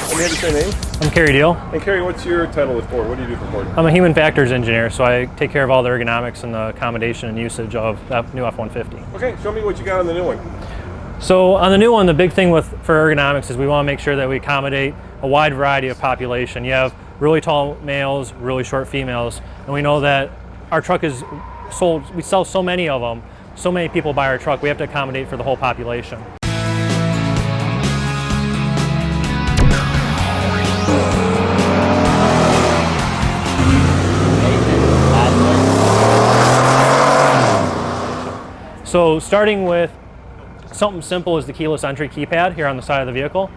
Let me have your name. I'm Kerry Deal. And Kerry, what's your title with Ford? What do you do for Ford? I'm a human factors engineer, so I take care of all the ergonomics and the accommodation and usage of that new F-150. Okay, show me what you got on the new one. So on the new one, the big thing for ergonomics is we want to make sure that we accommodate a wide variety of population. You have really tall males, really short females, and we know that our truck is sold, we sell so many of them, so many people buy our truck, we have to accommodate for the whole population. So starting with something simple as the keyless entry keypad here on the side of the vehicle,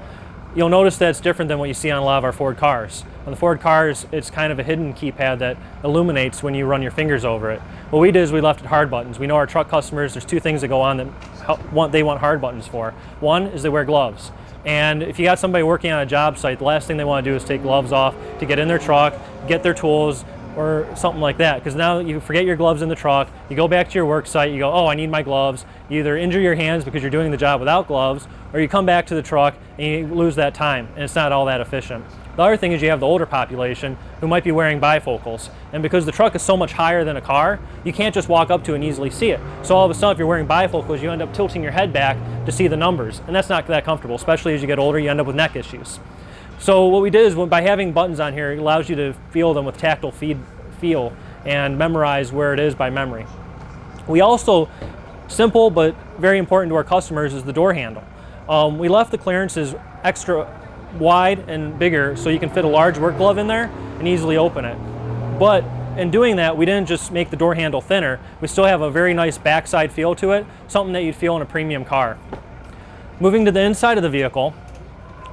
you'll notice that it's different than what you see on a lot of our Ford cars. On the Ford cars, it's kind of a hidden keypad that illuminates when you run your fingers over it. What we did is we left it hard buttons. We know our truck customers, there's two things that go on that they want hard buttons for. One is they wear gloves. And if you got somebody working on a job site, the last thing they want to do is take gloves off to get in their truck, get their tools, or something like that, because now you forget your gloves in the truck, you go back to your work site, you go, oh, I need my gloves. You either injure your hands because you're doing the job without gloves, or you come back to the truck and you lose that time, and it's not all that efficient. The other thing is you have the older population who might be wearing bifocals, and because the truck is so much higher than a car, you can't just walk up to it and easily see it. So all of a sudden, if you're wearing bifocals, you end up tilting your head back to see the numbers, and that's not that comfortable, especially as you get older, you end up with neck issues. So what we did is, by having buttons on here, it allows you to feel them with tactile feel and memorize where it is by memory. We also, simple but very important to our customers, is the door handle. We left the clearances extra wide and bigger so you can fit a large work glove in there and easily open it. But in doing that, we didn't just make the door handle thinner, we still have a very nice backside feel to it, something that you'd feel in a premium car. Moving to the inside of the vehicle,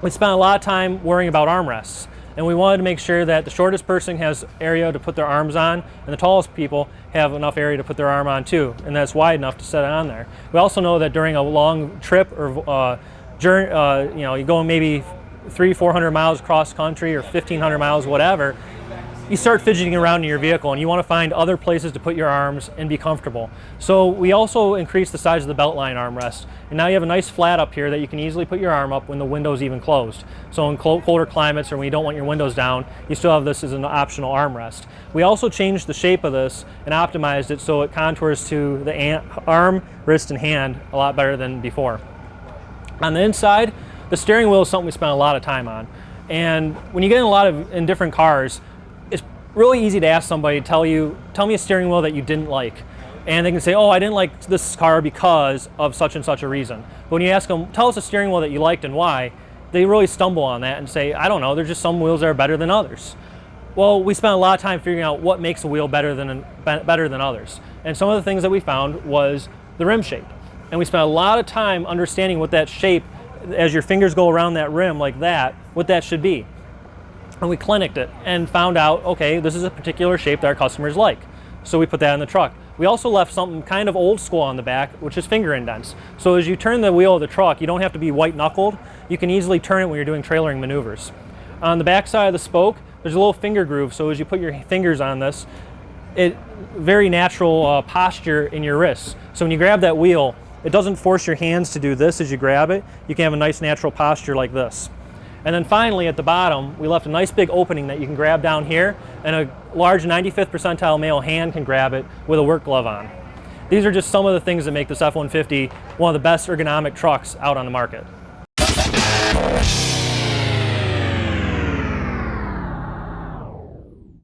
we spent a lot of time worrying about armrests, and we wanted to make sure that the shortest person has area to put their arms on, and the tallest people have enough area to put their arm on too, and that's wide enough to set it on there. We also know that during a long trip or journey, you're going maybe 300-400 miles cross country or 1,500 miles, whatever, you start fidgeting around in your vehicle and you want to find other places to put your arms and be comfortable. So we also increased the size of the beltline armrest. And now you have a nice flat up here that you can easily put your arm up when the window's even closed. So in colder climates or when you don't want your windows down, you still have this as an optional armrest. We also changed the shape of this and optimized it so it contours to the arm, wrist, and hand a lot better than before. On the inside, the steering wheel is something we spent a lot of time on. And when you get in different cars, it's really easy to ask somebody, tell me a steering wheel that you didn't like. And they can say, oh, I didn't like this car because of such and such a reason. But when you ask them, tell us a steering wheel that you liked and why, they really stumble on that and say, I don't know, there's just some wheels that are better than others. Well, we spent a lot of time figuring out what makes a wheel better than others. And some of the things that we found was the rim shape. And we spent a lot of time understanding what that shape, as your fingers go around that rim like that, what that should be. And we clinicked it and found out, okay, this is a particular shape that our customers like. So we put that in the truck. We also left something kind of old school on the back, which is finger indents. So as you turn the wheel of the truck, you don't have to be white knuckled. You can easily turn it when you're doing trailering maneuvers. On the back side of the spoke, there's a little finger groove. So as you put your fingers on this, very natural posture in your wrists. So when you grab that wheel, it doesn't force your hands to do this as you grab it. You can have a nice natural posture like this. And then finally at the bottom, we left a nice big opening that you can grab down here, and a large 95th percentile male hand can grab it with a work glove on. These are just some of the things that make this F-150 one of the best ergonomic trucks out on the market.